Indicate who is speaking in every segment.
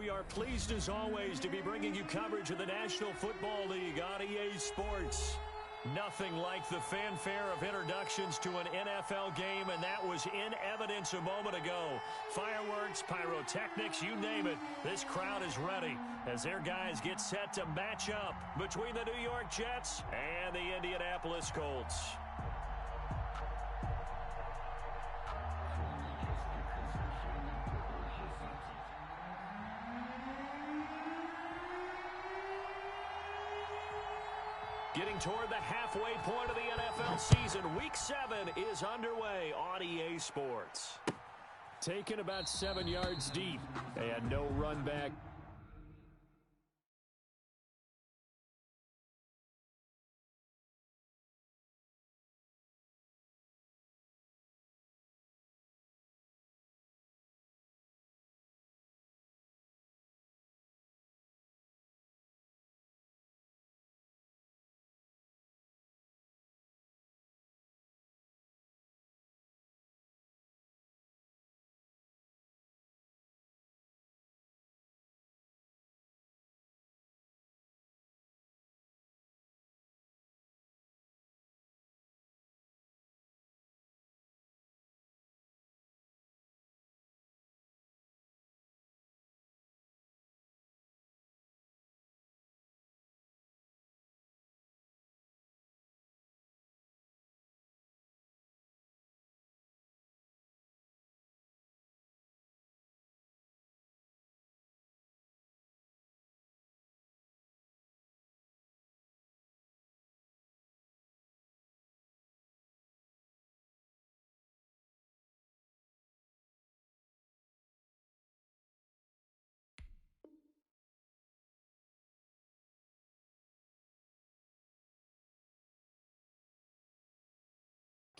Speaker 1: we are pleased as always to be bringing you coverage of the National Football League on EA Sports. Nothing like the fanfare of introductions to an NFL game, and that was in evidence a moment ago. Fireworks, pyrotechnics, you name it. This crowd is ready as their guys get set to match up between the New York Jets and the Indianapolis Colts. Getting toward the halfway point of the NFL season, Week 7 is underway on EA Sports. Taken about 7 yards deep, and no run back.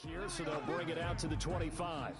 Speaker 1: Here, so they'll bring it out to the 25.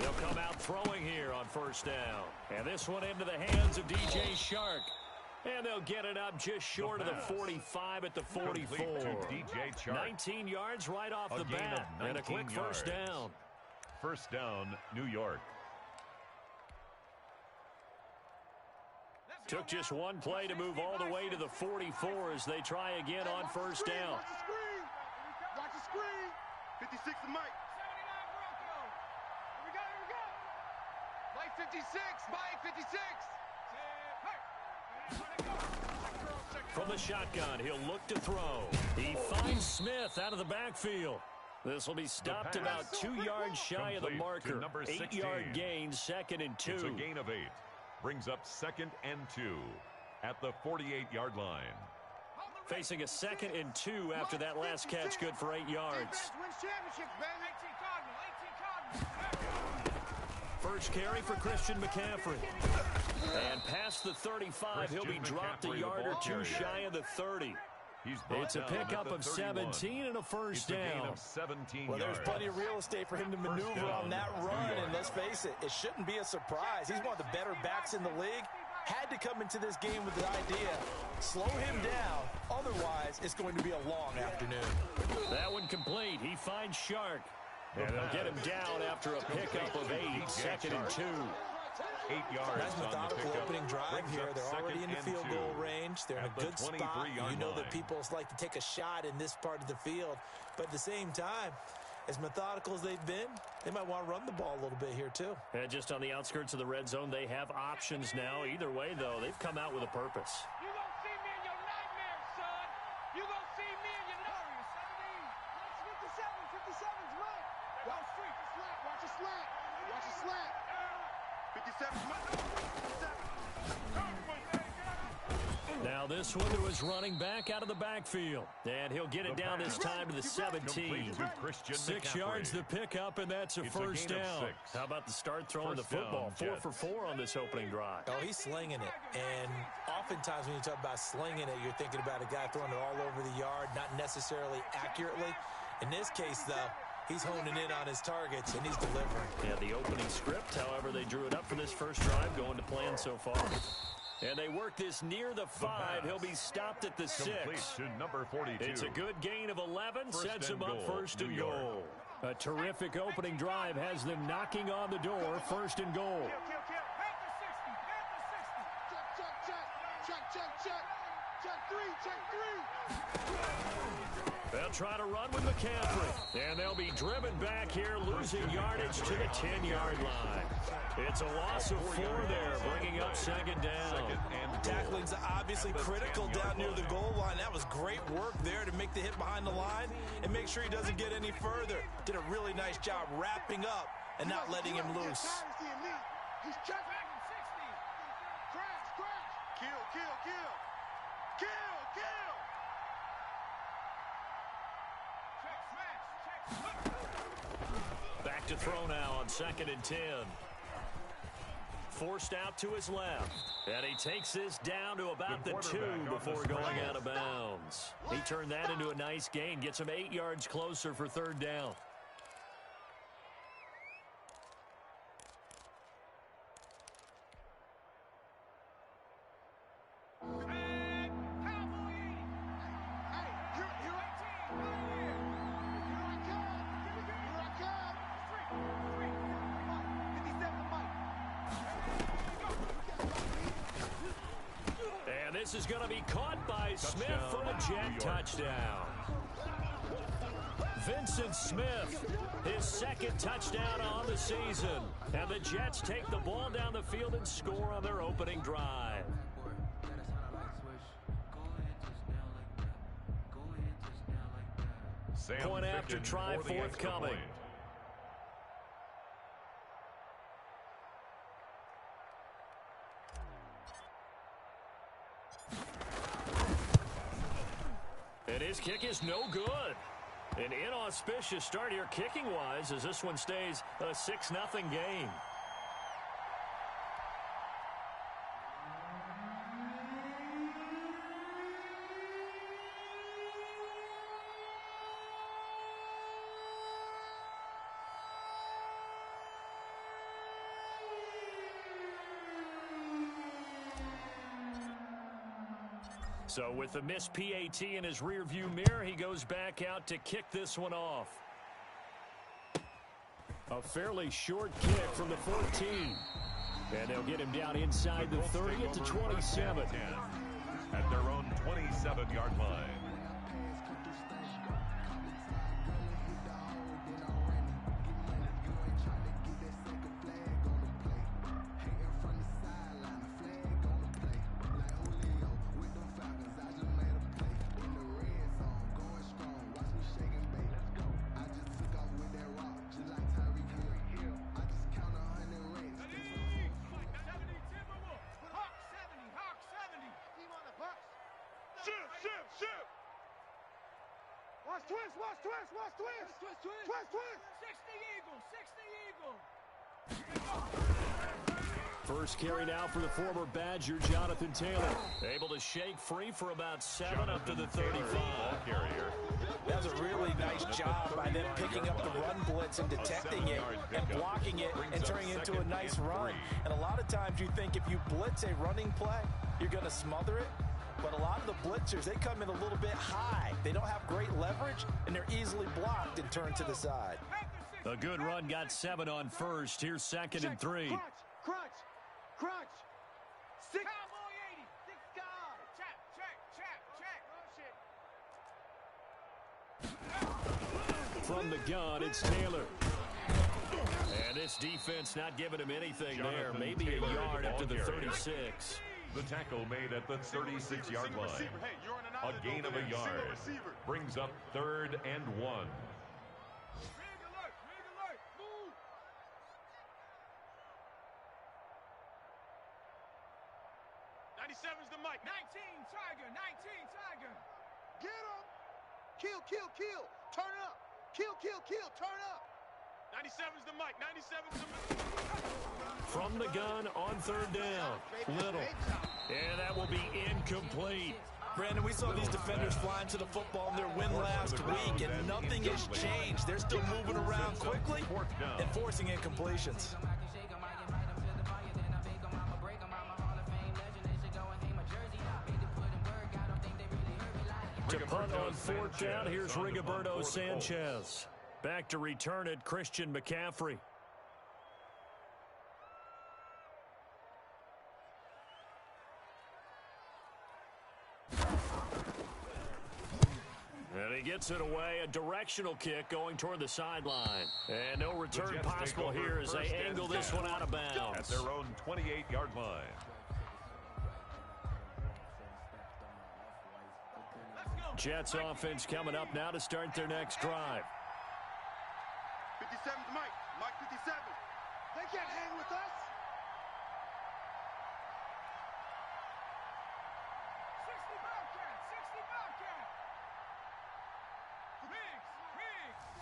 Speaker 1: They'll come out throwing here on first down. And this one into the hands of DJ Chark. And they'll get it up just short of the 45 at the 44. 19 yards right off the bat. And a quick first down.
Speaker 2: First down, New York.
Speaker 1: Took just one play to move all the way to the 44 as they try again on first down.
Speaker 3: Watch the screen. 56 to Mike. 56, Mike, 56.
Speaker 1: From the shotgun, he'll look to throw. He finds Smith out of the backfield. This will be stopped about 2 yards shy of the marker. 8-yard gain, 2nd and 2.
Speaker 2: It's a gain of 8. Brings up 2nd and 2 at the 48-yard line.
Speaker 1: Facing a 2nd and 2 after that last catch, good for 8 yards. First carry for Christian McCaffrey. And past the 35, he'll be dropped a yard or two shy of the 30. It's a pickup of 17 and a first down.
Speaker 4: Well, there's plenty of real estate for him to maneuver on that run, and let's face it, it shouldn't be a surprise. He's one of the better backs in the league. Had to come into this game with the idea, slow him down, otherwise it's going to be a long afternoon.
Speaker 1: That one complete. He finds Chark. And they'll get him down after a pickup of 8, 2nd and 2.
Speaker 2: 8 yards.
Speaker 4: Nice methodical opening drive here. They're already in the field goal range. They're in a good spot. You know that people like to take a shot in this part of the field. But at the same time, as methodical as they've been, they might want to run the ball a little bit here too.
Speaker 1: And just on the outskirts of the red zone, they have options now. Either way, though, they've come out with a purpose.
Speaker 3: You gonna see me in your nightmares, son. You gonna see me in your nightmares. 57's Mike. Watch street, slant. Watch a slant. Watch a slant. 57's Mike. 57.
Speaker 1: Now Now this one to his running back out of the backfield. And he'll get it down this time to the 17. 6 yards the pickup, and that's a first down. How about the start throwing the football? 4 for 4 on this opening drive.
Speaker 4: Oh, he's slinging it. And oftentimes when you talk about slinging it, you're thinking about a guy throwing it all over the yard, not necessarily accurately. In this case, though, he's honing in on his targets, and he's delivering.
Speaker 1: Yeah, the opening script, however, they drew it up for this first drive, going to plan so far. And they work this near the 5. He'll be stopped at the 6.
Speaker 2: To number 42.
Speaker 1: It's a good gain of 11. Sets him up first and goal. A terrific opening drive has them knocking on the door. First and goal. They'll try to run with McCaffrey. And they'll be driven back here, losing yardage to the 10-yard line. It's a loss of 4 there, bringing up second down.
Speaker 4: Tackling's obviously critical down near the goal line. That was great work there to make the hit behind the line and make sure he doesn't get any further. Did a really nice job wrapping up and not letting him loose.
Speaker 3: He's checked. Crash. Kill.
Speaker 1: Back to throw now on 2nd and 10. Forced out to his left. And he takes this down to about the 2 before going out of bounds. He turned that into a nice gain. Gets him 8 yards closer for third down. This is going to be caught by Smith for a Jet touchdown. Vincent Smith, his 2nd touchdown on the season. And the Jets take the ball down the field and score on their opening drive. Point after try forthcoming. And his kick is no good. An inauspicious start here kicking-wise as this one stays a 6-0 game. So with the missed PAT in his rearview mirror, he goes back out to kick this one off. A fairly short kick from the 14. And they'll get him down inside the 30 at the 27.
Speaker 2: At their own 27-yard line.
Speaker 1: First carry now for the former Badger, Jonathan Taylor. Able to shake free for about 7 up to the 35.
Speaker 4: That was a really nice job by them picking up the run blitz and detecting it and blocking it and turning it into a nice run. And a lot of times you think if you blitz a running play, you're going to smother it. But a lot of the blitzers, they come in a little bit high. They don't have great leverage, and they're easily blocked and turned to the side.
Speaker 1: A good run got 7 on first. Here's 2nd and 3.
Speaker 3: Crunch. 6. Cowboy 80. 6 guard. Check.
Speaker 1: From the gun, it's Taylor. And this defense not giving him anything there. Maybe a yard after the 36.
Speaker 2: The tackle made at the 36-yard line. A gain of a yard. Brings up 3rd and 1.
Speaker 3: 97's the mic. 19 Tiger, 19 Tiger.
Speaker 5: Get him. Kill, kill, kill. Turn up. Kill, kill, kill. Turn up.
Speaker 3: 97's the mic. 97's the mic.
Speaker 1: From the gun on third down. Little. And that will be incomplete.
Speaker 4: Brandon, we saw these defenders flying to the football in their win last week, and nothing has changed. They're still moving around quickly and forcing incompletions.
Speaker 1: To punt on fourth down, here's Rigoberto Sanchez. Back to return it, Christian McCaffrey. And he gets it away, a directional kick going toward the sideline. And no return possible here as they angle this one out of bounds.
Speaker 2: At their own 28-yard line.
Speaker 1: Jets offense coming up now to start their next drive.
Speaker 5: 57's Mike. Mike 57. They can't hang with us.
Speaker 3: 60 Bobcat, 60 Bobcat. Riggs.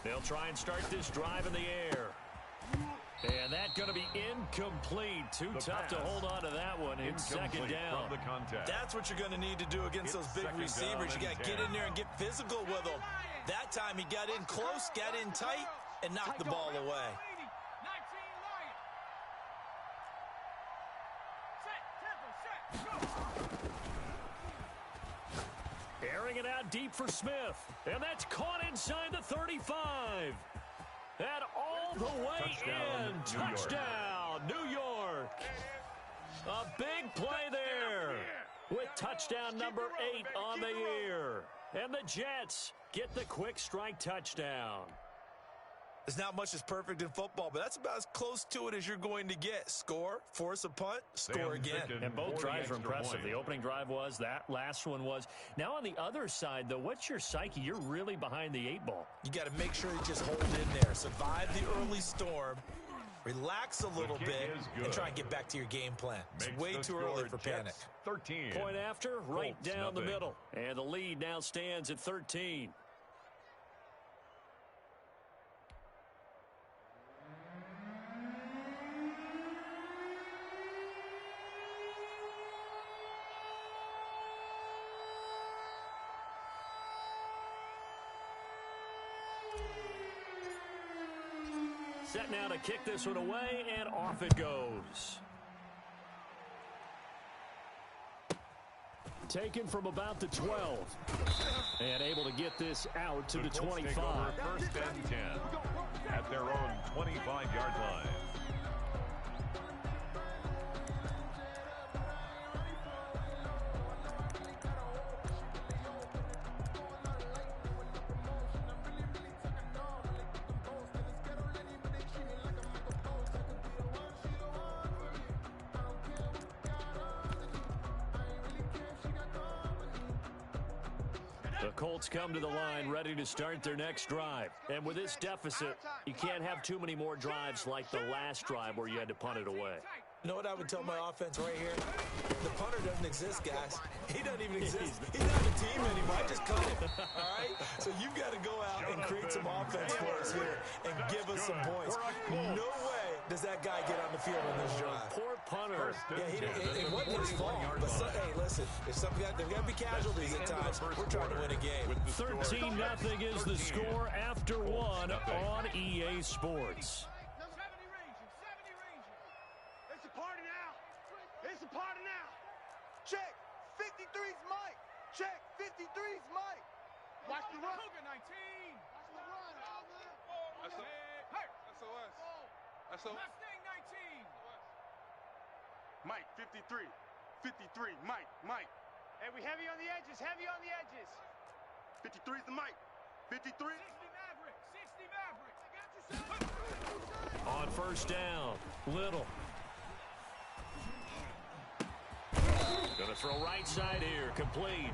Speaker 1: They'll try and start this drive in the air. And that's going to be incomplete. Too tough to hold on to that one. It's second down.
Speaker 4: That's what you're going to need to do against those big receivers. You got to get in there and get physical with them. That time he got in close, got in tight, and knocked the ball away.
Speaker 3: 19 Lions. Set, tempo, set, go.
Speaker 1: Airing it out deep for Smith. And that's caught inside the 35. And all the way in. Touchdown, New York. A big play there with touchdown number 8 on the year. And the Jets get the quick strike touchdown.
Speaker 4: There's not much that's perfect in football, but that's about as close to it as you're going to get. Score, force a punt, score again.
Speaker 1: And both drives were impressive. The opening drive was, that last one was. Now on the other side, though, what's your psyche? You're really behind the 8 ball.
Speaker 4: You got to make sure you just hold in there. Survive the early storm, relax a little bit, and try and get back to your game plan. It's way too early for panic.
Speaker 2: 13.
Speaker 1: Point after, right down the middle. And the lead now stands at 13. Set now to kick this one away, and off it goes. Taken from about the 12. And able to get this out to the 25.
Speaker 2: First and 10 at their own 25-yard line.
Speaker 1: The Colts come to the line ready to start their next drive. And with this deficit, you can't have too many more drives like the last drive where you had to punt it away.
Speaker 4: You know what I would tell my offense right here? The punter doesn't exist, guys. He doesn't even exist. He's not a team anymore. I just cut him, all right? So you've got to go out and create some offense for us here and give us some points. No way does that guy get on the field on this drive.
Speaker 1: Poor punter.
Speaker 4: Yeah, it wasn't his fault. But hey, listen, there's got to be casualties at times. We're trying to win a game.
Speaker 1: 13-0 is the score after one on EA Sports.
Speaker 5: It's a party now. Check. 53's Mike. Check. 53's Mike. Watch the run.
Speaker 3: 19.
Speaker 5: Watch the run.
Speaker 3: SOS. Mustang 19.
Speaker 5: Mike, 53. 53. Mike.
Speaker 3: Hey, we heavy on the edges. Heavy on the edges.
Speaker 5: 53's the Mike. 53.
Speaker 3: 60 Maverick. 60 Maverick. I got you, son.
Speaker 1: On first down, Little. Gonna throw right side here, complete.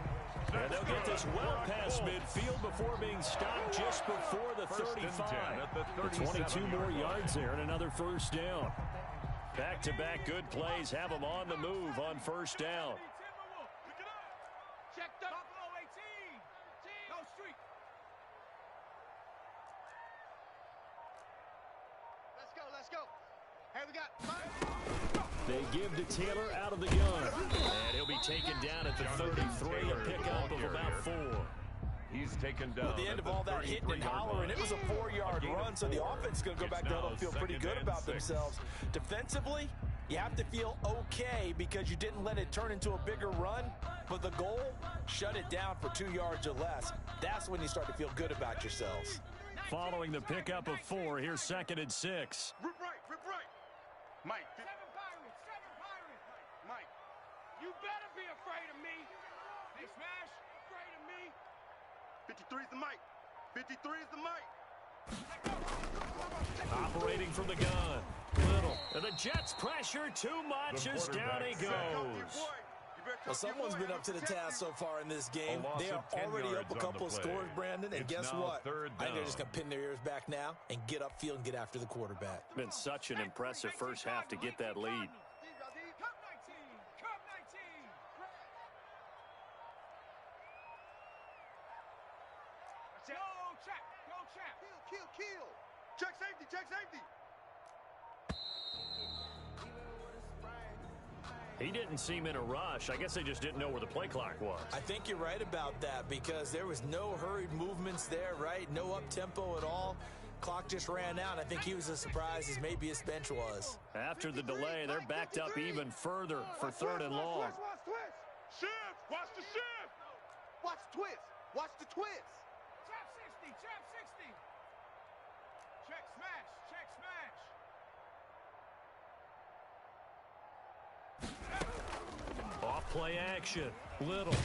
Speaker 1: And they'll get this well past midfield before being stopped just before the 35. The 22 more yards there and another first down. Back-to-back good plays have them on the move on first down.
Speaker 3: Check the Buffalo 18. Go street.
Speaker 5: Let's go. Hey, we got
Speaker 1: They give to Taylor out of the gun. And he'll be taken down at the 33, a pickup of about 4.
Speaker 2: He's taken down.
Speaker 4: At the end of all that hitting and hollering, it was a 4-yard run, so the offense is going to go back there and feel pretty good about themselves. Defensively, you have to feel okay because you didn't let it turn into a bigger run, but the goal, shut it down for 2 yards or less. That's when you start to feel good about yourselves.
Speaker 1: Following the pickup of 4, here's 2nd and 6.
Speaker 5: Rip right. Mike.
Speaker 3: 7 Pirates. Mike, you better be afraid of me. Hey, Smash, afraid of me.
Speaker 5: 53 is the Mike. 53 is the Mike.
Speaker 1: Operating from the gun. Little. And the Jets pressure too much as down he goes.
Speaker 4: Well, someone's been up to the task so far in this game. They are already up a couple of scores, Brandon, and guess what? I think they're just going to pin their ears back now and get upfield and get after the quarterback.
Speaker 1: Been such an impressive first half to get that lead.
Speaker 3: Cup 19. Go, check.
Speaker 5: Kill. Check safety.
Speaker 1: He didn't seem in a rush. I guess they just didn't know where the play clock was.
Speaker 4: I think you're right about that because there was no hurried movements there, right? No up-tempo at all. Clock just ran out. I think he was as surprised as maybe his bench was.
Speaker 1: After the delay, they're backed up even further for 3rd and long.
Speaker 5: Watch the shift. Watch the twist.
Speaker 3: Trap 60. Check smash.
Speaker 1: Off play action. Little.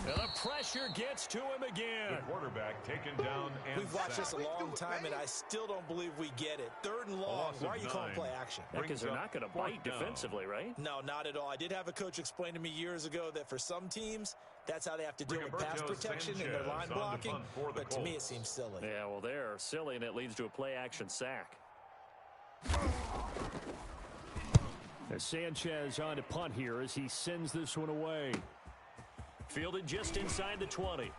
Speaker 1: And the pressure gets to him again.
Speaker 2: The quarterback taken down and
Speaker 4: We've watched this
Speaker 2: sacked.
Speaker 4: a long time, and I still don't believe we get it. 3rd and long. Why are you calling play action?
Speaker 1: Because they're not going to bite defensively, right?
Speaker 4: No, not at all. I did have a coach explain to me years ago that for some teams, that's how they have to deal with pass protection and their line blocking. But to me, it seems silly.
Speaker 1: Yeah, well, they're silly, and it leads to a play-action sack. As Sanchez on to punt here as he sends this one away. Fielded just inside the 20.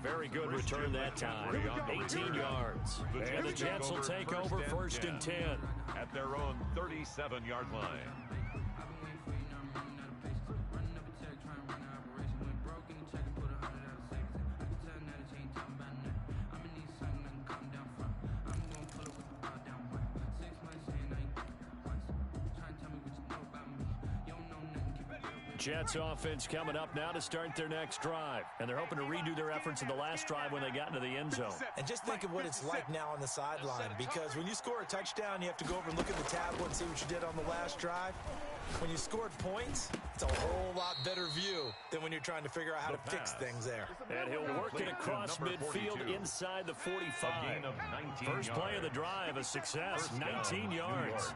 Speaker 1: Very good return that time. 18 yards. And the Jets will take over 1st and 10.
Speaker 2: At their own 37-yard line.
Speaker 1: Jets offense coming up now to start their next drive. And they're hoping to redo their efforts in the last drive when they got into the end zone.
Speaker 4: And just think of what it's like now on the sideline, because when you score a touchdown, you have to go over and look at the tablet and see what you did on the last drive. When you scored points, it's a whole lot better view than when you're trying to figure out how to fix things there.
Speaker 1: And he'll work it across midfield inside the 45. First play of the drive, a success, 19 yards.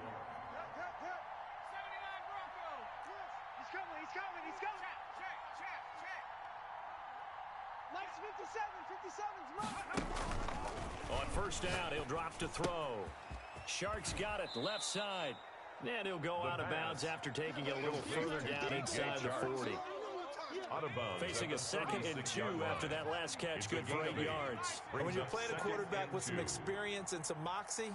Speaker 1: On first down, he'll drop to throw. Sharks got it, left side. And he'll go out of bounds after taking it a little further down inside the 40. Facing a 2nd and 2 after that last catch, good for 8 yards.
Speaker 4: And when you're playing a quarterback with some experience and some moxie,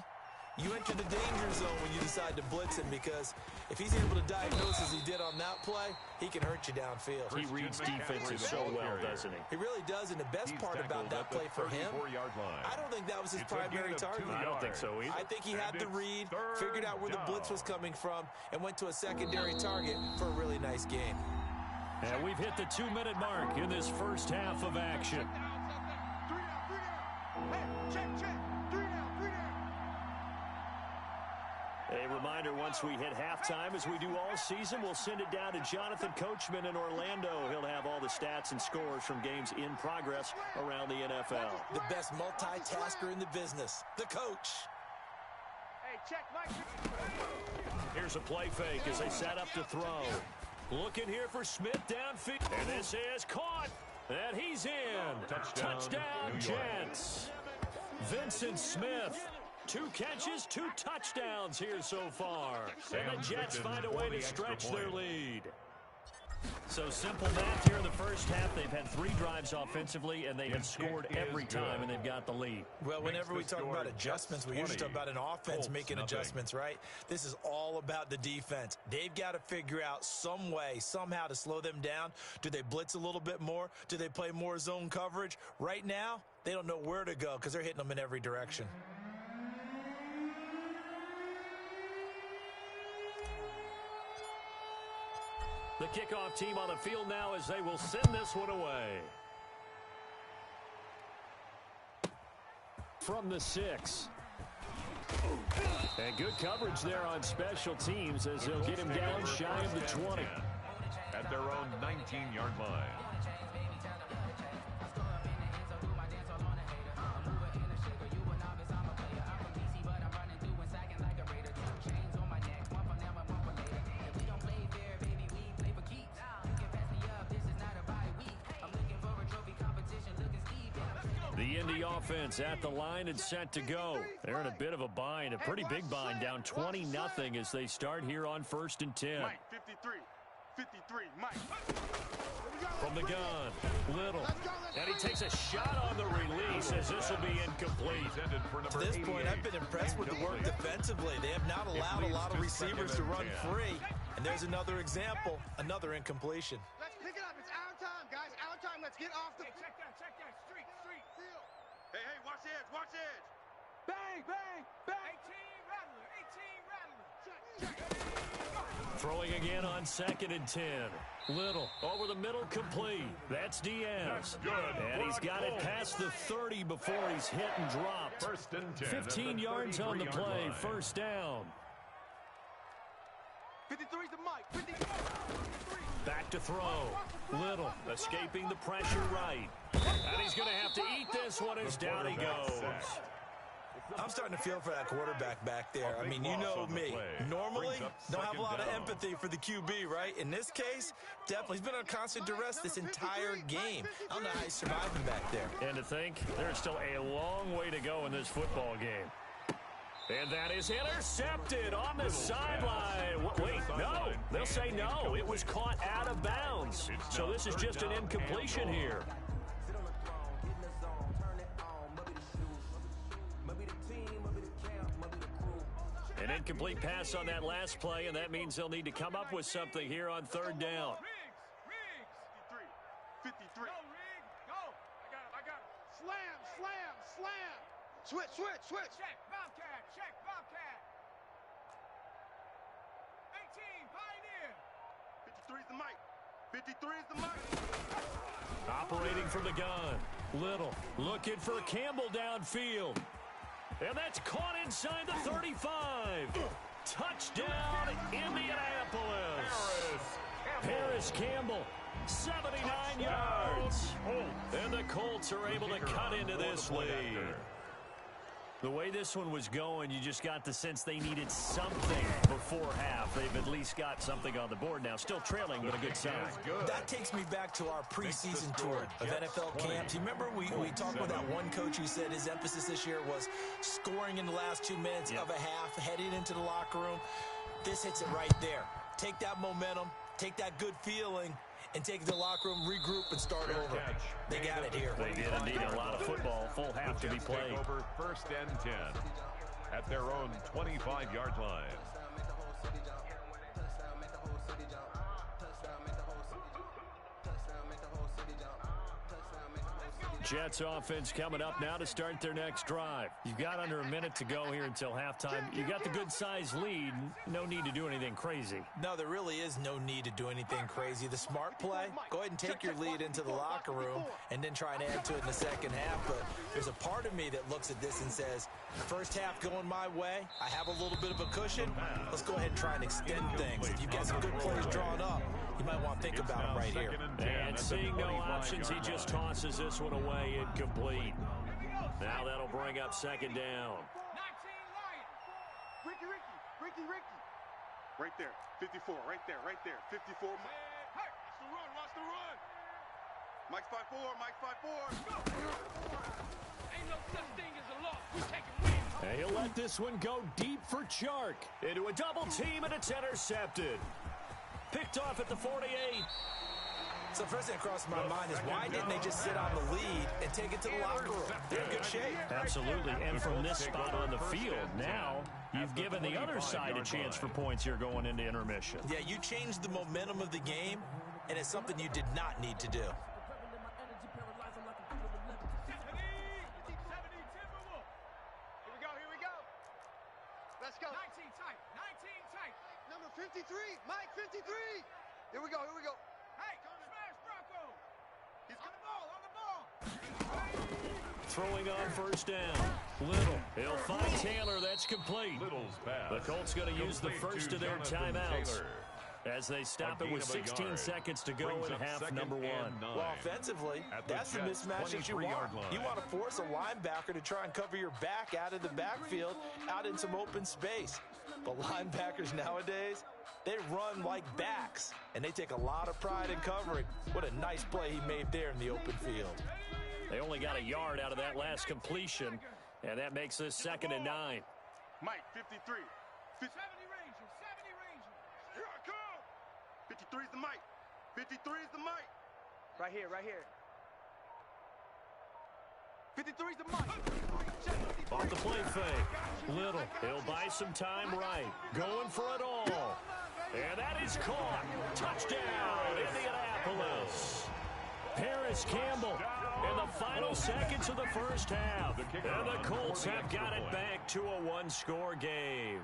Speaker 4: you enter the danger zone when you decide to blitz him, because if he's able to diagnose as he did on that play, he can hurt you downfield.
Speaker 1: He reads defenses so well, doesn't he?
Speaker 4: He really does, and the best part about that play for him, I don't think that was his primary target.
Speaker 1: I don't think so either.
Speaker 4: I think he had the read, figured out where the blitz was coming from, and went to a secondary target for a really nice game.
Speaker 1: And we've hit the 2-minute mark in this first half of action. A reminder, once we hit halftime, as we do all season, we'll send it down to Jonathan Coachman in Orlando. He'll have all the stats and scores from games in progress around the NFL.
Speaker 4: The best multitasker in the business, the coach.
Speaker 3: Hey, check Mike.
Speaker 1: Here's a play fake as they set up to throw. Looking here for Smith downfield. And this is caught. And he's in. Touchdown Jets. Vincent Smith. 2 catches, 2 touchdowns here so far. And the Jets find a way to stretch their lead. So simple math here in the first half. They've had 3 drives offensively, and they have scored every time, and they've got the lead.
Speaker 4: Well, whenever we talk about adjustments, we usually talk about an offense making adjustments, right? This is all about the defense. They've got to figure out some way, somehow to slow them down. Do they blitz a little bit more? Do they play more zone coverage? Right now, they don't know where to go because they're hitting them in every direction.
Speaker 1: The kickoff team on the field now as they will send this one away. From the 6. And good coverage there on special teams as they'll get him down shy of the 20.
Speaker 2: At their own 19-yard line.
Speaker 1: The Indy offense at the line and set to go. They're in a bit of a bind, a pretty big bind, down 20-0 as they start here on 1st and 10.
Speaker 3: Mike, 53, Mike.
Speaker 1: From the gun, Little. And he takes a shot on the release as this will be incomplete.
Speaker 4: To this point, I've been impressed with the work defensively. They have not allowed a lot of receivers to run free. And there's another example, another incompletion.
Speaker 5: Let's pick it up. It's our time, guys. Our time. Let's get off the...
Speaker 3: Hey, check that. Street.
Speaker 5: Hey, watch the edge.
Speaker 3: Bang, bang. 18 rattler.
Speaker 1: Throwing again on 2nd and 10. Little over the middle, complete. That's Diaz. And he's got it past the 30 before he's hit and dropped.
Speaker 2: 1st and 10.
Speaker 1: 15 yards on the play. First down.
Speaker 5: 53's the Mike. 53.
Speaker 1: Back to throw. Little escaping the pressure right. And he's going to have to eat this one as down he goes.
Speaker 4: I'm starting to feel for that quarterback back there. I mean, you know me. Normally, don't have a lot of empathy for the QB, right? In this case, definitely. He's been on constant duress this entire game. I don't know how he's surviving back there.
Speaker 1: And to think, there's still a long way to go in this football game. And that is intercepted on the sideline. Wait, no. They'll say no. It was caught out of bounds. So this is just an incompletion here. An incomplete pass on that last play, and that means they'll need to come up with something here on 3rd down.
Speaker 3: Riggs. 53. Go, Riggs. Go. I got him. Slam.
Speaker 5: Switch.
Speaker 3: Check, Bobcat. 18, Pioneer.
Speaker 5: 53's the Mike. 53's the Mike.
Speaker 1: Operating from the gun. Little looking for Campbell downfield. And that's caught inside the 35. Touchdown, Indianapolis. Paris Campbell, 79 yards. And the Colts are able to cut into this lead. The way this one was going, you just got the sense they needed something before half. They've at least got something on the board now. Still trailing, but a good sign.
Speaker 4: That takes me back to our preseason tour of NFL camps. You remember we talked with that one coach who said his emphasis this year was scoring in the last 2 minutes of a half, heading into the locker room. This hits it right there. Take that momentum, take that good feeling, and take it to the locker room, regroup, and start over. They got it here.
Speaker 1: They did indeed. A lot of football, full half to be played.
Speaker 2: Over 1st and 10 at their own 25-yard line.
Speaker 1: Jets offense coming up now to start their next drive. You've got under a minute to go here until halftime. You got the good-sized lead. No need to do anything crazy.
Speaker 4: No, there really is no need to do anything crazy. The smart play, go ahead and take your lead into the locker room and then try and add to it in the second half. But there's a part of me that looks at this and says, first half going my way, I have a little bit of a cushion. Let's go ahead and try and extend things. If you've got some good plays drawn up, you might want to think about them right here.
Speaker 1: And seeing no options, he just tosses this one away. Incomplete. Now that'll bring up 2nd down.
Speaker 3: 19 Lions.
Speaker 5: Ricky.
Speaker 3: Right there. 54. Right there. Right there. 54. Hey, watch the run. Watch the run. Mike's 5'4". Mike's 5'4". Ain't no such thing as a loss. We taking wins.
Speaker 1: And he'll let this one go deep for Chark. Into a double team, and it's intercepted. Picked off at the 48.
Speaker 4: So first thing that crossed my mind is why didn't they just sit on the lead and take it to the locker room? They're in good shape.
Speaker 1: Absolutely, and from this spot on the field, now you've given the other side a chance for points here going into intermission.
Speaker 4: Yeah, you changed the momentum of the game, and it's something you did not need to do.
Speaker 3: Here we go. Let's go. 19 tight. 19 tight.
Speaker 5: Number 53, Mike 53. Here we go.
Speaker 3: Hey, smash Bronco. He's on the ball.
Speaker 1: Throwing on first down. Little. He'll find Taylor. That's complete.
Speaker 2: Little's pass.
Speaker 1: The Colts going to use the first of their timeouts
Speaker 2: Taylor.
Speaker 1: as they stop it with 16 seconds to go in half number one.
Speaker 4: Well, offensively, that's the mismatch that you want. You want to force a linebacker to try and cover your back out of the backfield, out in some open space. But linebackers nowadays, they run like backs, and they take a lot of pride in covering. What a nice play he made there in the open field.
Speaker 1: They only got a yard out of that last completion, and that makes this 2nd and 9.
Speaker 3: Mike 53. 70 Ranger. 70 Ranger. Here I come. 53's the Mike. 53's the Mike.
Speaker 5: Right here. 53's the Mike.
Speaker 1: Off the play fake. Little. He'll buy some time right. Going for it all. And that is caught. Touchdown, Indianapolis. Paris Campbell in the final seconds of the first half. And the Colts have got it back to a one-score game.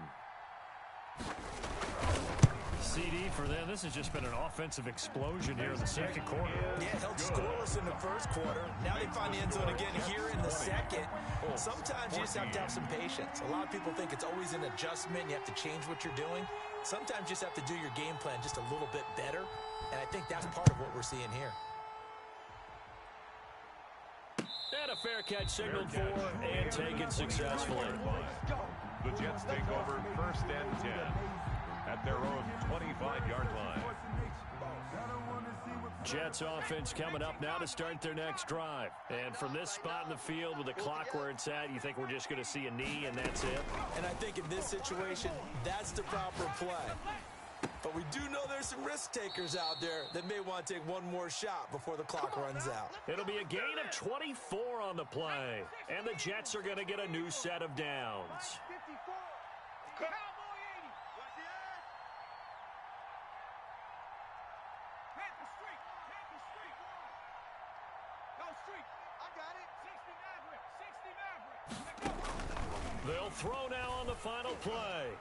Speaker 1: CD for them. This has just been an offensive explosion here in the second quarter.
Speaker 4: Yeah, held scoreless in the first quarter. Now they find the end zone again here in the second. Sometimes you just have to have some patience. A lot of people think it's always an adjustment. You have to change what you're doing. Sometimes you just have to do your game plan just a little bit better. And I think that's part of what we're seeing here.
Speaker 1: And a fair catch signaled for and taken successfully.
Speaker 2: The Jets take over 1st and 10 at their own 25-yard line.
Speaker 1: Jets offense coming up now to start their next drive. And from this spot in the field with the clock where it's at, you think we're just going to see a knee and that's it?
Speaker 4: And I think in this situation, that's the proper play. But we do know there's some risk takers out there that may want to take one more shot before the clock runs out.
Speaker 1: It'll be a gain of 24 on the play. And the Jets are going to get a new set of downs.
Speaker 3: 54. Cowboy 80. Watch the edge. Panther streak. Go streak.
Speaker 5: I got it.
Speaker 3: 60 Maverick.
Speaker 1: They'll throw now on the final play.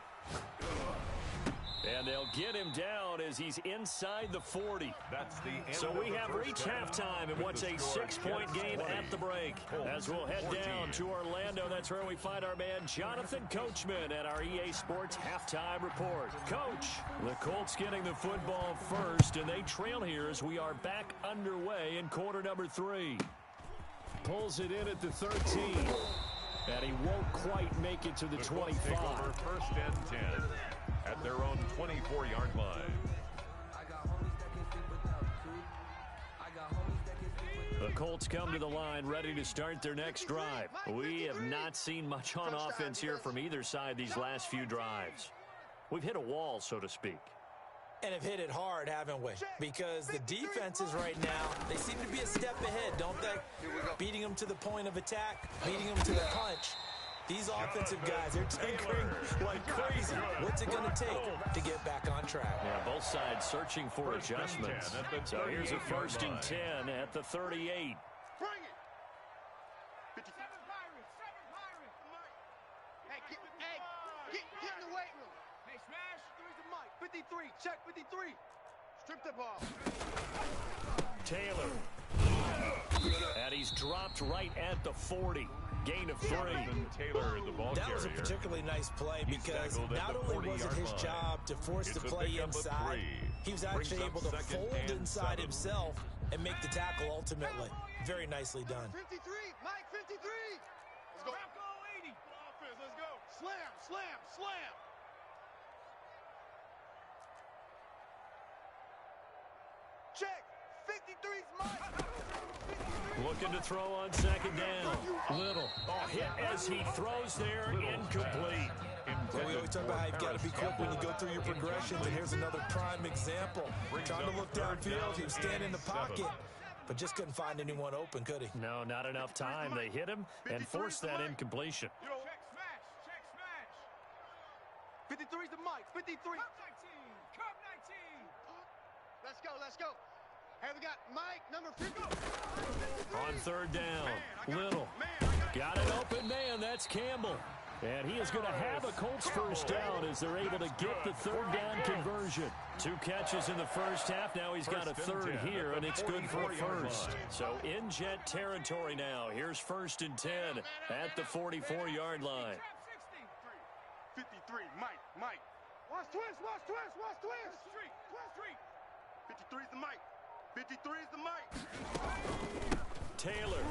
Speaker 1: And they'll get him down as he's inside the 40.
Speaker 2: That's the end
Speaker 1: So we
Speaker 2: of the
Speaker 1: have
Speaker 2: first
Speaker 1: reached
Speaker 2: half.
Speaker 1: halftime in what's a 6-point game at the break. As we'll head down to Orlando, that's where we find our man Jonathan Coachman at our EA Sports Halftime Report. Coach, the Colts getting the football first, and they trail here as we are back underway in quarter number 3. Pulls it in at the 13. And he won't quite make it to the 25.
Speaker 2: Take over 1st and 10 at their own 24-yard line.
Speaker 1: The Colts come to the line ready to start their next drive. We have not seen much on offense here from either side these last few drives. We've hit a wall, so to speak.
Speaker 4: And have hit it hard, haven't we? Because the defenses right now, they seem to be a step ahead, don't they? Beating them to the point of attack, beating them to the punch. These offensive guys, they're tinkering like crazy. What's it going to take to get back on track?
Speaker 1: Yeah, both sides searching for adjustments. So here's a 1st and 10 at the 38.
Speaker 3: Bring it. 57 Pirates. 7 Pirates.
Speaker 5: Hey, get in the weight room.
Speaker 3: Hey, smash.
Speaker 5: 53's the Mike. 53. Check 53. Strip the ball.
Speaker 1: Taylor. And he's dropped right at the 40. Gain of 3.
Speaker 2: Taylor, the ball
Speaker 4: That was a
Speaker 2: carrier.
Speaker 4: particularly nice play because
Speaker 2: tackled at
Speaker 4: not
Speaker 2: the
Speaker 4: only was it
Speaker 2: 40-yard
Speaker 4: his
Speaker 2: line.
Speaker 4: job to force the
Speaker 2: It's a
Speaker 4: play
Speaker 2: pickup of
Speaker 4: inside,
Speaker 2: 3.
Speaker 4: he was
Speaker 2: Brings
Speaker 4: actually
Speaker 2: up
Speaker 4: able to
Speaker 2: 2nd
Speaker 4: fold
Speaker 2: and
Speaker 4: inside
Speaker 2: 7.
Speaker 4: himself and make the tackle ultimately. Very nicely done.
Speaker 5: 53. Mike 53.
Speaker 3: Let's go. Bronco 80. Offense. Let's go.
Speaker 5: Slam. 53's Mike.
Speaker 1: Looking to throw on second down. Little. Oh, hit as he throws there. Incomplete.
Speaker 4: Well, we always talk about how you've got to be quick when you go through your progressions, and here's another prime example. Trying to look downfield, he was standing in the pocket, but just couldn't find anyone open, could he?
Speaker 1: No, not enough time. They hit him and forced that incompletion.
Speaker 3: Check smash. Check smash.
Speaker 5: 53's the Mike. 53.
Speaker 3: Cup 19. Cup 19.
Speaker 5: Let's go. Let's go. Hey, we got Mike, number 50.
Speaker 1: On third down, Little. Got an open man. That's Campbell. And he is going to have a Colts first down as they're able to get the third down conversion. 2 catches in the first half. Now he's got a third here, and it's good for a first. So in Jet territory now. Here's 1st and 10 at the 44-yard line.
Speaker 3: 53, Mike.
Speaker 5: Watch twist.
Speaker 3: 53's the Mike. 53's the Mike.
Speaker 1: Taylor.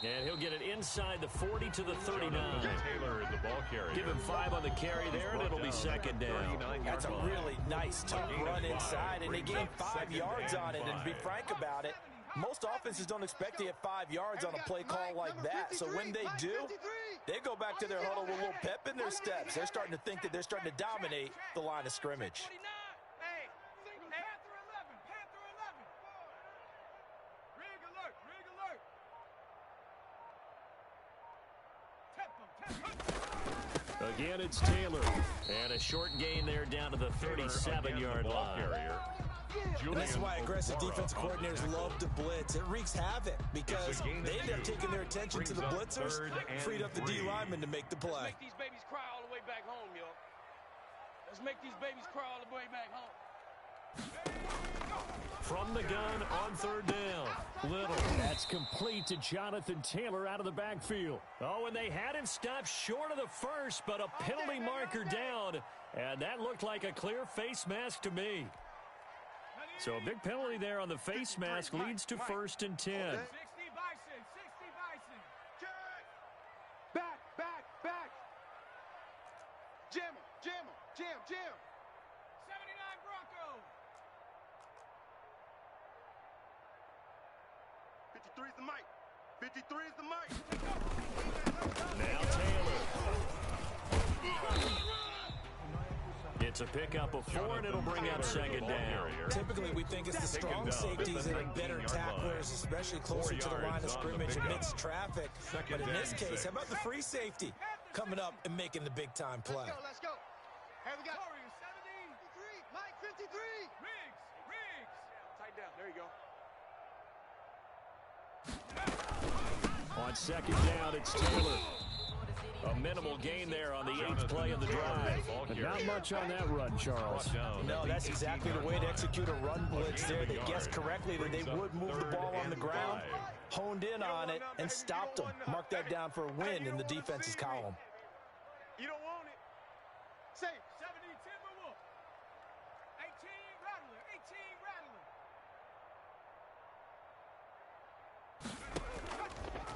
Speaker 1: And he'll get it inside the 40 to the 39.
Speaker 2: Taylor, the ball carrier.
Speaker 1: Give him 5 on the carry there, and it'll be second down.
Speaker 4: That's a really nice, tough run inside, and they gained 5 yards on it. And to be frank about it, most offenses don't expect to get 5 yards on a play call like that. So when they do, they go back to their huddle with a little pep in their steps. They're starting to think that they're starting to dominate the line of scrimmage.
Speaker 1: Again, it's Taylor. And a short gain there down to the 37-yard line.
Speaker 4: And this is why aggressive defensive coordinators love to blitz. It wreaks havoc because they end up taking their attention to the blitzers, freed up the D lineman to make the play.
Speaker 3: Let's make these babies cry all the way back home, yo. Let's make these babies cry all the way back home.
Speaker 1: From the gun on third down. Little. That's complete to Jonathan Taylor out of the backfield. Oh, and they had him stopped short of the first, but a penalty marker down. And that looked like a clear face mask to me. So a big penalty there on the face mask leads to 1st and 10.
Speaker 3: 60 Bison.
Speaker 5: Back. Jam.
Speaker 3: 79 Broncos.
Speaker 5: 53's the Mike. 53's the Mike.
Speaker 1: Now Taylor. It's a pickup of 4, and it'll bring up second down.
Speaker 4: Typically, we think it's the strong safeties that are better tacklers, especially closer to the line of scrimmage amidst traffic. But in this case, how about the free safety coming up and making the big-time play?
Speaker 5: Let's go. Hey, we got
Speaker 3: 53.
Speaker 5: Mike, 53.
Speaker 3: Riggs.
Speaker 5: Tight down. There you go.
Speaker 1: On second down, it's Taylor. A minimal gain there on the 8th play of the drive. But not much on that run, Charles.
Speaker 4: No, that's exactly the way to execute a run blitz there. They guessed correctly that they would move the ball on the ground, honed in on it, and stopped them. Mark that down for a win in the defense's column.
Speaker 5: You don't want it. Safe.
Speaker 3: 70 Timberwolf. 18 Rattler.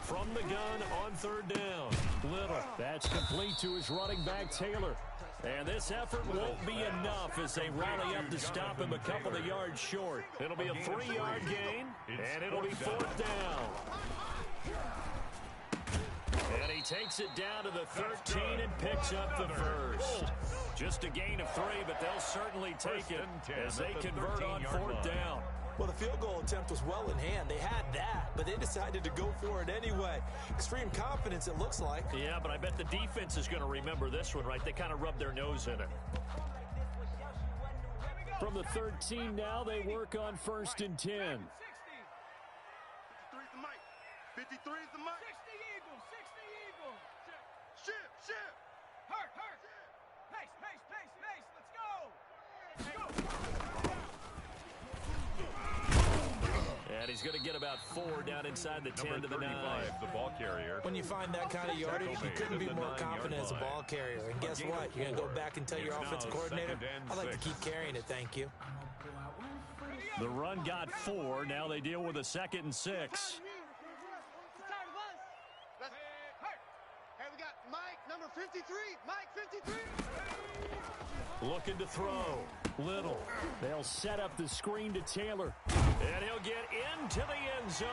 Speaker 1: From the gun on third down. Little. That's complete to his running back, Taylor. And this effort won't be enough as they rally up to stop him a couple of yards short. It'll be a 3-yard gain, and it'll be 4th down. And he takes it down to the 13 and picks up the first. Just a gain of 3, but they'll certainly take it as they convert on 4th down.
Speaker 4: Well, the field goal attempt was well in hand. They had that, but they decided to go for it anyway. Extreme confidence, it looks like.
Speaker 1: Yeah, but I bet the defense is going to remember this one, right? They kind of rubbed their nose in it. From the 13 now, they work on 1st and 10.
Speaker 5: 53's the Mike. 53's the Mike.
Speaker 3: 60 Eagles.
Speaker 5: Ship.
Speaker 3: Hurt. Pace. Let's go.
Speaker 1: And he's going to get about 4 down inside the 10 to the 9.
Speaker 2: The ball carrier.
Speaker 4: When you find that kind of yardage, you couldn't be more confident as a ball carrier. And guess what? You're going to go back and tell your offensive coordinator, I'd like to keep carrying it, thank you.
Speaker 1: The run got 4. Now they deal with a 2nd and 6.
Speaker 5: Hey, we got Mike, number 53. Mike, 53.
Speaker 1: Looking to throw. Little. They'll set up the screen to Taylor. And he'll get into the end zone.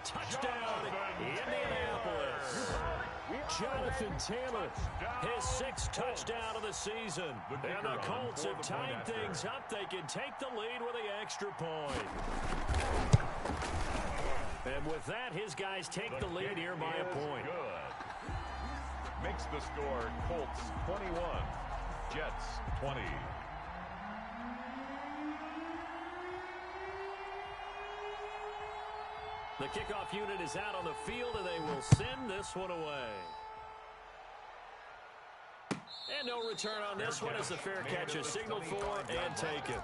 Speaker 1: Touchdown, Indianapolis. Jonathan Taylor, his 6th touchdown of the season. And the Colts have tied things up. They can take the lead with the extra point. And with that, his guys take the lead here by a point.
Speaker 2: Good. Makes the score Colts 21, Jets 20.
Speaker 1: The kickoff unit is out on the field, and they will send this one away. And no return on this one as the fair catch is signaled for and taken.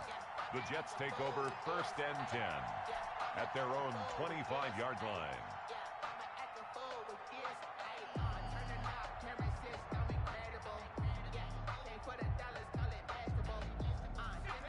Speaker 2: The Jets take over 1st and 10 at their own 25-yard line.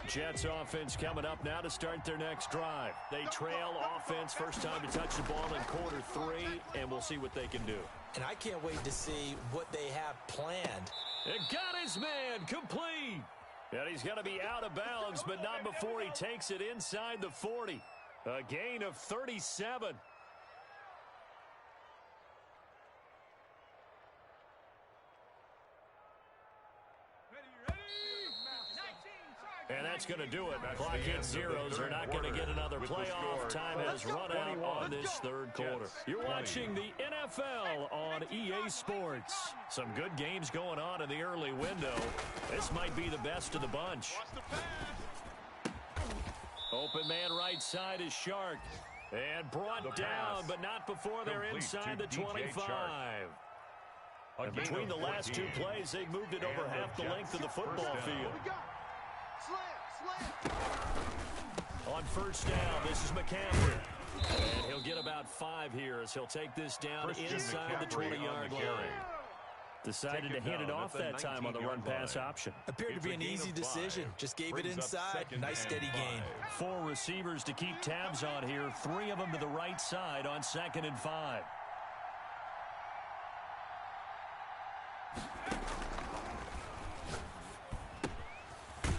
Speaker 1: Jets offense coming up now to start their next drive. They trail offense, first time to touch the ball in Q3, and we'll see what they can do.
Speaker 4: And I can't wait to see what they have planned.
Speaker 1: It got his man complete. And he's going to be out of bounds, but not before he takes it inside the 40. A gain of 37. And that's going to do it. Clock hits zeros. They're not going to get another playoff. Time has run out on this 3rd quarter. You're watching the NFL on EA Sports. Some good games going on in the early window. This might be the best of the bunch. Open man right side is Shark. And brought down, but not before they're inside the 25. And between the last 2 plays, they've moved it over half the length of the football field. On 1st down, this is McCaffrey. And he'll get about 5 here as he'll take this down inside the 20-yard line. Decided to hand it off that time on the run-pass option.
Speaker 4: Appeared to be an easy decision. Just gave it inside. Nice steady gain.
Speaker 1: 4 receivers to keep tabs on here. 3 of them to the right side on 2nd and 5.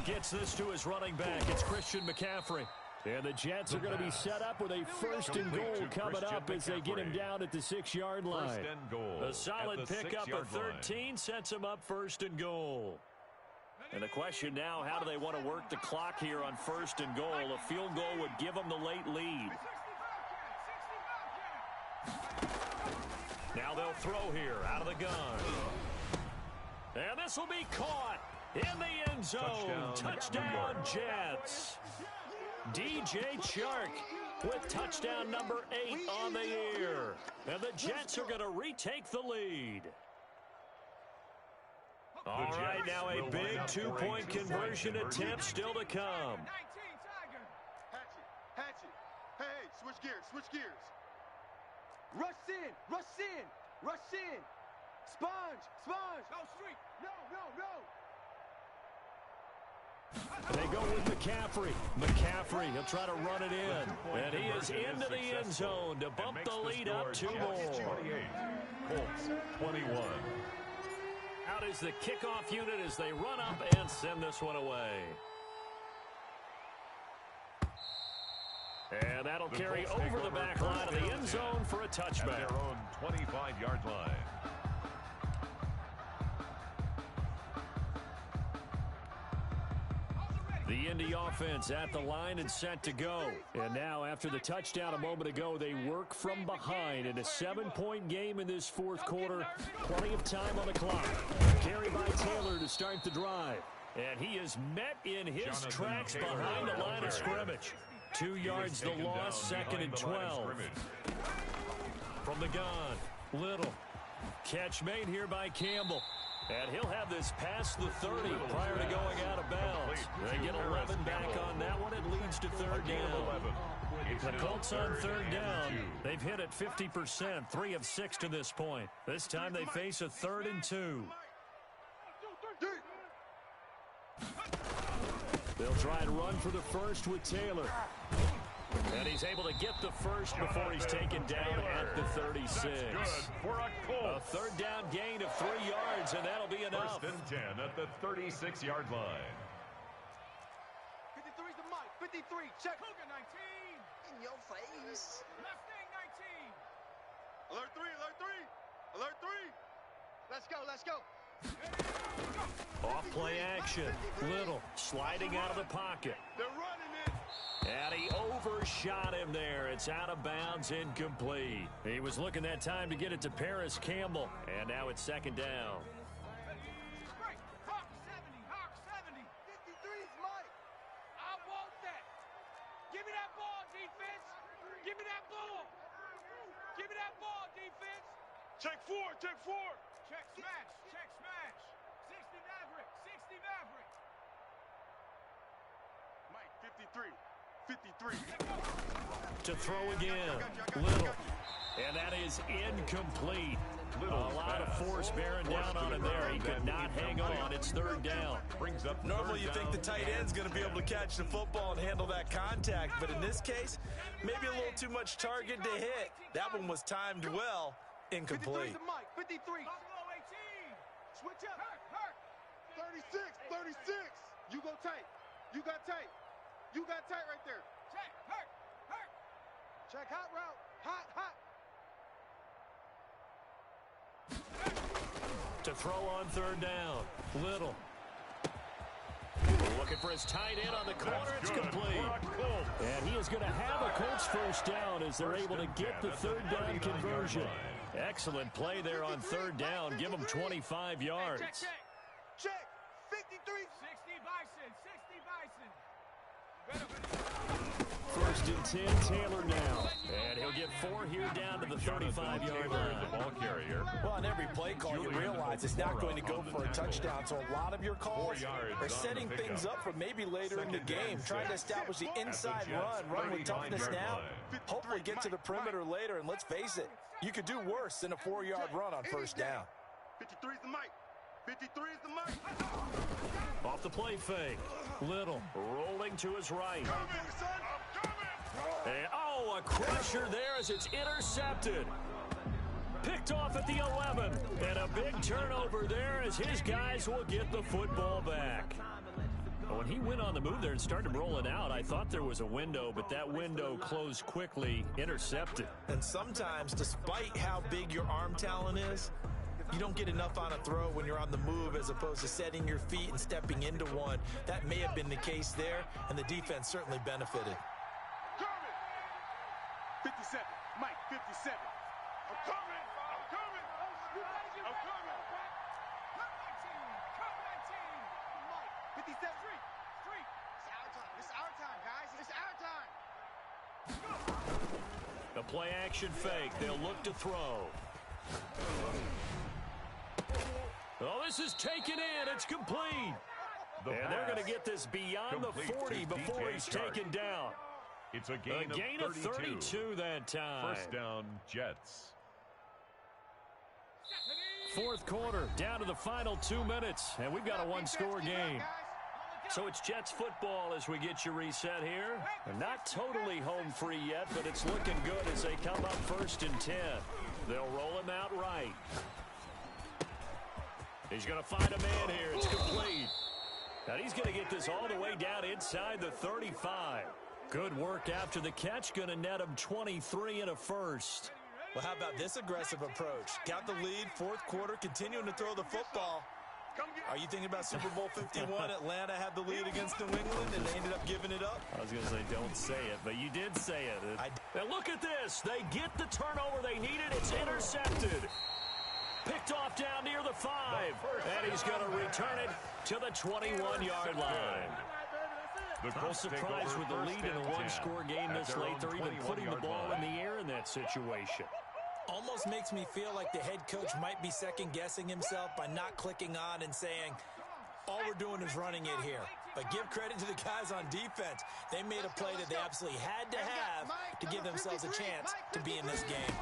Speaker 1: Gets this to his running back. It's Christian McCaffrey. And the Jets are going to be set up with a 1st and goal coming up as they get him down at the 6-yard line. A solid pickup of 13 sets him up 1st and goal. And the question now, how do they want to work the clock here on 1st and goal? A field goal would give them the late lead. Now they'll throw here out of the gun. And this will be caught in the end zone. Touchdown Jets. DJ Chark with touchdown number 8 on the year. And the Jets are going to retake the lead. All right, now a big 2-point conversion attempt still to come.
Speaker 5: Hatchet. Hey, switch gears. Rush in. Sponge. No, street. No.
Speaker 1: They go with McCaffrey. He'll try to run it in. And he is into the end zone to bump the lead up 2 more.
Speaker 2: Colts 21.
Speaker 1: Out is the kickoff unit as they run up and send this one away. And that'll carry over the back line of the end zone for a touchback.
Speaker 2: At their own 25-yard line.
Speaker 1: The Indy offense at the line and set to go. And now after the touchdown a moment ago, they work from behind in a 7-point game in this 4th quarter. Plenty of time on the clock. Carry by Taylor to start the drive. And he is met in his tracks behind the line of scrimmage. 2 yards the loss, 2nd and 12. From the gun, Little. Catch made here by Campbell. And he'll have this past the 30 prior to going out of bounds. They get 11 back on that one. It leads to 3rd down. The Colts on 3rd down. They've hit it 50%, 3 of 6 to this point. This time they face a 3rd and 2. They'll try and run for the first with Taylor. And he's able to get the first before he's taken down at the 36. A 3rd down gain of 3 yards, and that'll be enough.
Speaker 2: 1st and 10 at the 36-yard line.
Speaker 5: 53, check.
Speaker 3: Cougar 19.
Speaker 5: In your face.
Speaker 3: Mustang 19.
Speaker 5: Alert 3, alert 3. Alert 3. Let's go, let's go.
Speaker 1: Off play action. Little sliding out of the pocket.
Speaker 3: They're running it.
Speaker 1: And he overshot him there. It's out of bounds, incomplete. He was looking that time to get it to Paris Campbell. And now it's second down.
Speaker 3: Great. Hawk 70. Hawk 70.
Speaker 5: 53's Mike.
Speaker 3: I want that. Give me that ball, defense. Give me that ball. Give me that ball, defense.
Speaker 5: Check 4, check 4.
Speaker 3: Check smash. Check smash. 60 Maverick. 60 Maverick.
Speaker 5: Mike, 53. 53.
Speaker 1: To throw again. Little. And that is incomplete. A lot of force bearing down on him there. He could not hang on. It's third down.
Speaker 2: Brings up
Speaker 4: Normally you think the tight end's going to be able to catch the football and handle that contact, but in this case, maybe a little too much target to hit. That one was timed well,
Speaker 5: 53's
Speaker 4: incomplete.
Speaker 5: Mike, 53.
Speaker 3: Buffalo 18.
Speaker 5: Switch up.
Speaker 3: Hurt.
Speaker 5: 36, 36. You go tight. You got tight. You got tight right there.
Speaker 3: Check. Hurt.
Speaker 5: Check hot route. Hot, hot.
Speaker 1: To throw on third down. Little. Looking for his tight end on the corner. It's complete. And he is going to have a Colts first down as they're able to get the third down conversion. Excellent play there on third down. Give them 25 yards.
Speaker 5: Check. 53.
Speaker 3: 60 Bison. 60 Bison.
Speaker 1: First and 10, Taylor now. And he'll get 4 here down to the 35-yard line.
Speaker 2: The ball carrier.
Speaker 4: Well, on every play call, you realize it's not going to go for a touchdown. So a lot of your calls are setting things up for maybe later in the game, trying to establish the inside run with toughness now, hopefully get to the perimeter later. And let's face it, you could do worse than a 4-yard run on first down.
Speaker 5: 53's the Mike. 53's the Mike.
Speaker 1: Off the play fake. Little rolling to his right. And, a crusher there as it's intercepted. Picked off at the 11. And a big turnover there as his guys will get the football back. When he went on the move there and started rolling out, I thought there was a window, but that window closed quickly, intercepted.
Speaker 4: And sometimes, despite how big your arm talent is, you don't get enough on a throw when you're on the move as opposed to setting your feet and stepping into one. That may have been the case there, and the defense certainly benefited.
Speaker 5: 57. Mike, 57. I'm coming. I'm coming. I'm coming.
Speaker 3: Cut 19.
Speaker 5: Mike, 57. Street. It's our time. It's our time, guys. It's our time.
Speaker 1: The play action fake. They'll look to throw. Oh, this is taken in. It's complete. And they're going to get this beyond the 40 before he's taken down.
Speaker 2: It's a gain
Speaker 1: of 32 that time.
Speaker 2: First down, Jets.
Speaker 1: Fourth quarter, down to the final 2 minutes, and we've got a one-score game. So it's Jets football as we get you reset here. They're not totally home free yet, but it's looking good as they come up first and 10. They'll roll him out right. He's going to find a man here. It's complete. Now he's going to get this all the way down inside the 35. Good work after the catch. Going to net him 23 and a first.
Speaker 4: Well, how about this aggressive approach? Got the lead, fourth quarter, continuing to throw the football. Are you thinking about Super Bowl 51? Atlanta had the lead against New England, and they ended up giving it up.
Speaker 1: I was going to say, don't say it, but you did say it. Now look at this. They get the turnover they needed. It's intercepted. Picked off down near the 5. And he's going to return it to the 21-yard line. I'm surprised with the lead in a one-score game this late. They're even putting the ball in the air in that situation.
Speaker 4: Almost makes me feel like the head coach might be second-guessing himself by not clicking on and saying, all we're doing is running it here. But give credit to the guys on defense. They made a play that they absolutely had to have to give themselves a chance to be in this game.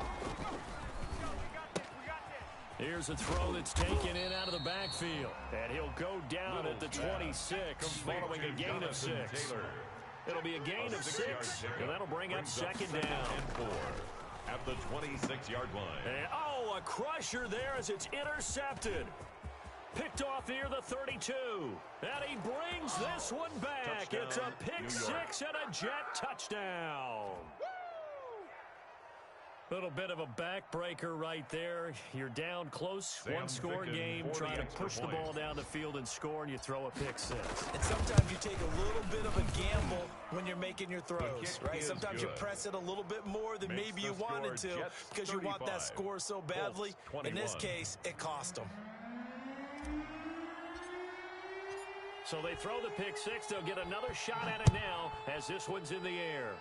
Speaker 1: Here's a throw that's taken in out of the backfield. And he'll go down at the 26 following a gain of 6. It'll be a gain of 6, and that'll bring up second down.
Speaker 2: At the 26-yard line.
Speaker 1: And, a crusher there as it's intercepted. Picked off near the 32. And he brings this one back.
Speaker 2: Touchdown,
Speaker 1: it's a pick six and a Jet touchdown. Little bit of a backbreaker right there. You're down close, one-score game, trying to push the ball down the field and score, and you throw a pick six.
Speaker 4: And sometimes you take a little bit of a gamble when you're making your throws, right? Sometimes you press it a little bit more than maybe you wanted to because you want that score so badly. In this case, it cost them.
Speaker 1: So they throw the pick six. They'll get another shot at it now as this one's in the air.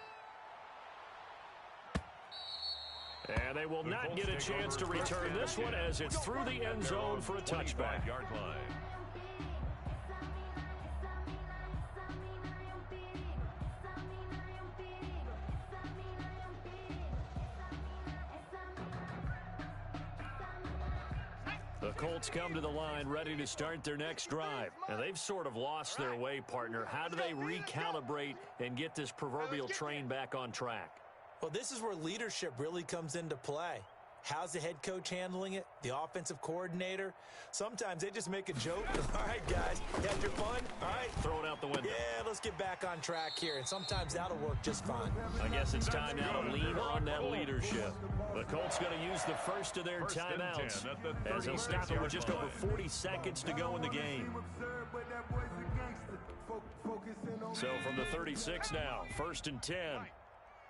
Speaker 1: And they will not get a chance to return this one as it's through the end zone for a touchback.
Speaker 2: Yard line.
Speaker 1: The Colts come to the line ready to start their next drive. And they've sort of lost their way, partner. How do they recalibrate and get this proverbial train back on track?
Speaker 4: Well, this is where leadership really comes into play. How's the head coach handling it? The offensive coordinator? Sometimes they just make a joke. All right, guys, you had your fun? All right.
Speaker 1: Throw it out the window.
Speaker 4: Yeah, let's get back on track here. And sometimes that'll work just fine.
Speaker 1: I guess it's time now to lean on that leadership. The Colts going to use the first of their timeouts as they'll stop it with just over 40 seconds to go in the game. So from the 36 now, 1st and 10.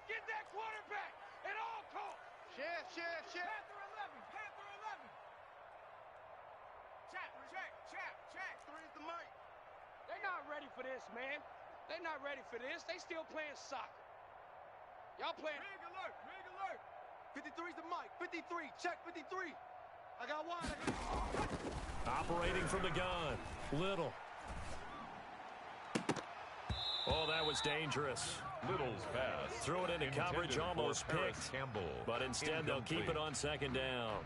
Speaker 3: Get that quarterback at all costs.
Speaker 5: Shift.
Speaker 3: Panther 11. Check.
Speaker 5: Three's the mic.
Speaker 3: They're not ready for this, man. They're not ready for this. They still playing soccer. Y'all playing. Rig alert.
Speaker 5: 53's the mic. 53. Check 53. I got one.
Speaker 1: Operating from the gun. Little. Oh, that was dangerous.
Speaker 2: Little's pass.
Speaker 1: Threw it into coverage, almost picked.
Speaker 2: Campbell.
Speaker 1: But instead, they'll keep it on second down.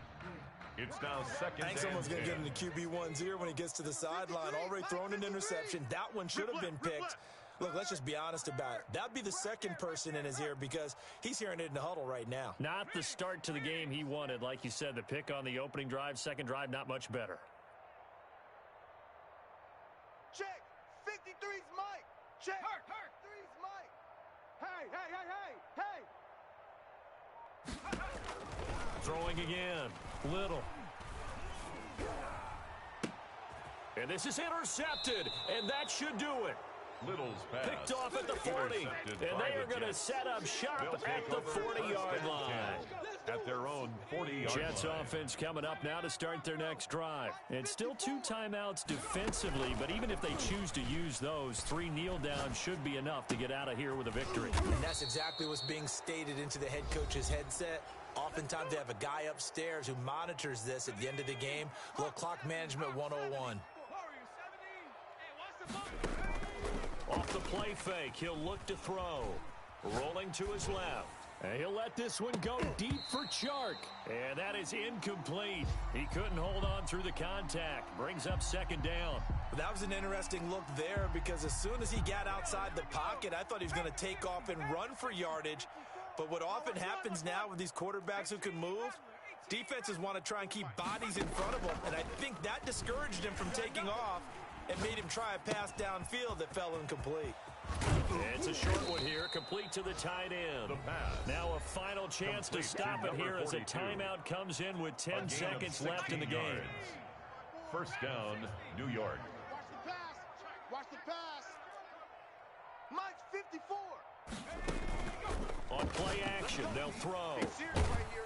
Speaker 2: It's now second.
Speaker 4: I think someone's going to get in the QB1's ear when he gets to the sideline. Already thrown an interception. That one should have been picked. Look, let's just be honest about it. That'd be the second person in his ear because he's hearing it in the huddle right now.
Speaker 1: Not the start to the game he wanted. Like you said, the pick on the opening drive, second drive, not much better.
Speaker 5: Check. 53's mic. Check. Hurt. 3's mic. Hey.
Speaker 1: Throwing again. Little. And this is intercepted, and that should do it.
Speaker 2: Little's pass.
Speaker 1: Picked off at the 40, and they are going to set up shop at the 40-yard line.
Speaker 2: At their own 40-yard
Speaker 1: Jets
Speaker 2: line.
Speaker 1: offense coming up now to start their next drive. And still 2 timeouts defensively, but even if they choose to use those, 3 kneel downs should be enough to get out of here with a victory.
Speaker 4: And that's exactly what's being stated into the head coach's headset. Oftentimes they have a guy upstairs who monitors this at the end of the game. Little clock management 101.
Speaker 1: Off the play fake, he'll look to throw. Rolling to his left. And he'll let this one go deep for Chark. And that is incomplete. He couldn't hold on through the contact. Brings up second down.
Speaker 4: That was an interesting look there because as soon as he got outside the pocket, I thought he was going to take off and run for yardage. But what often happens now with these quarterbacks who can move, defenses want to try and keep bodies in front of them. And I think that discouraged him from taking off and made him try a pass downfield that fell incomplete.
Speaker 1: It's a short one here, complete to the tight end.
Speaker 2: The pass.
Speaker 1: Now a final chance to stop it here as a timeout comes in with 10 seconds left in the game.
Speaker 2: First down, New York.
Speaker 5: Watch the pass. Mike's 54.
Speaker 1: On play action, they'll throw.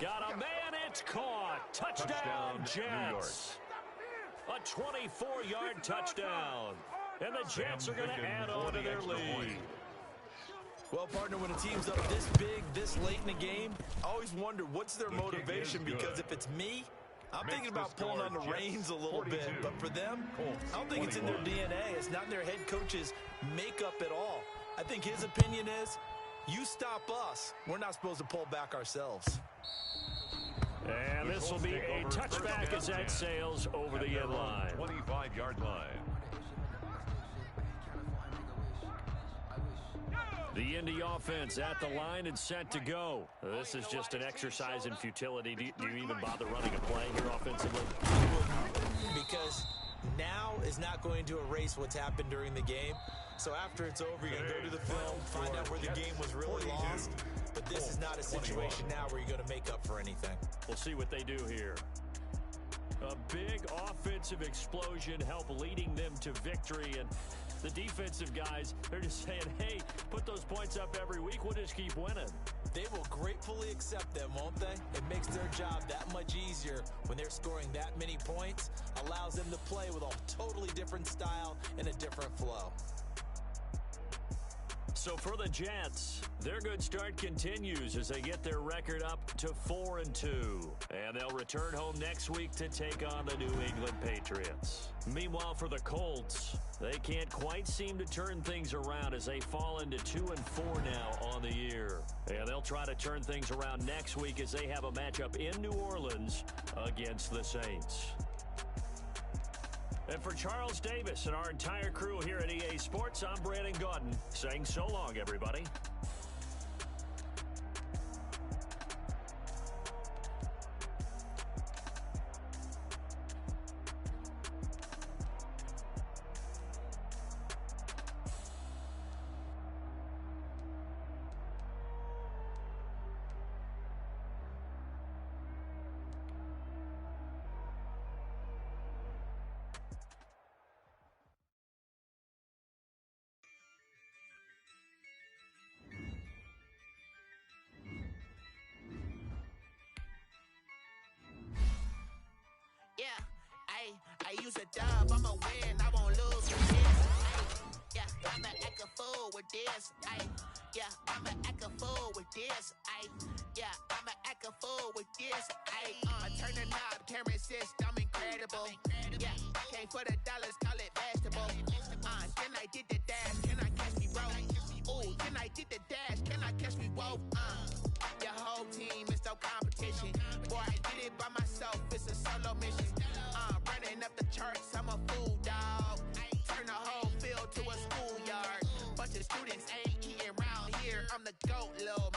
Speaker 1: Got a man, it's caught. Touchdown, Jets. A 24-yard touchdown. And the Jets are going to add on to their lead.
Speaker 4: Well, partner, when a team's up this big, this late in the game, I always wonder what's their motivation because if it's me, I'm thinking about pulling on the reins a little bit. But for them, I don't think it's in their DNA. It's not in their head coach's makeup at all. I think his opinion is, you stop us. We're not supposed to pull back ourselves.
Speaker 1: And this will be a touchback as that sails over the end line.
Speaker 2: 25-yard line.
Speaker 1: The Indy offense at the line and set to go. This is just an exercise in futility. Do you even bother running a play here offensively?
Speaker 4: Because not going to erase what's happened during the game. So after it's over, you're going to go to the film, find out where the game was really lost. But this is not a situation now where you're going to make up for anything.
Speaker 1: We'll see what they do here. A big offensive explosion helped leading them to victory. And the defensive guys, they're just saying, hey, put those points up every week. We'll just keep winning.
Speaker 4: They will gratefully accept them, won't they? It makes their job that much easier when they're scoring that many points. Allows them to play with a totally different style and a different flow.
Speaker 1: So for the Jets, their good start continues as they get their record up to 4-2. And they'll return home next week to take on the New England Patriots. Meanwhile, for the Colts, they can't quite seem to turn things around as they fall into 2-4 now on the year. And they'll try to turn things around next week as they have a matchup in New Orleans against the Saints. And for Charles Davis and our entire crew here at EA Sports, I'm Brandon Gaudin saying so long, everybody.
Speaker 6: I use a dub, I'ma win, I won't lose with this. Yeah, I'ma act a fool with this. Yeah, I'ma act a fool with this. Yeah, I'ma act a fool with this. I turn the knob, can't resist, I'm incredible. Yeah, came for the dollars, call it vegetable. Then I did the dash, can I catch me roll? Ooh, then I did the dash, can I catch me roll? Your whole team is no competition. Boy, I did it by myself, it's a solo mission. Running up the charts, I'm a fool, dog. Turn the whole field to a schoolyard. Bunch of students ain't eating round here, I'm the GOAT, lil'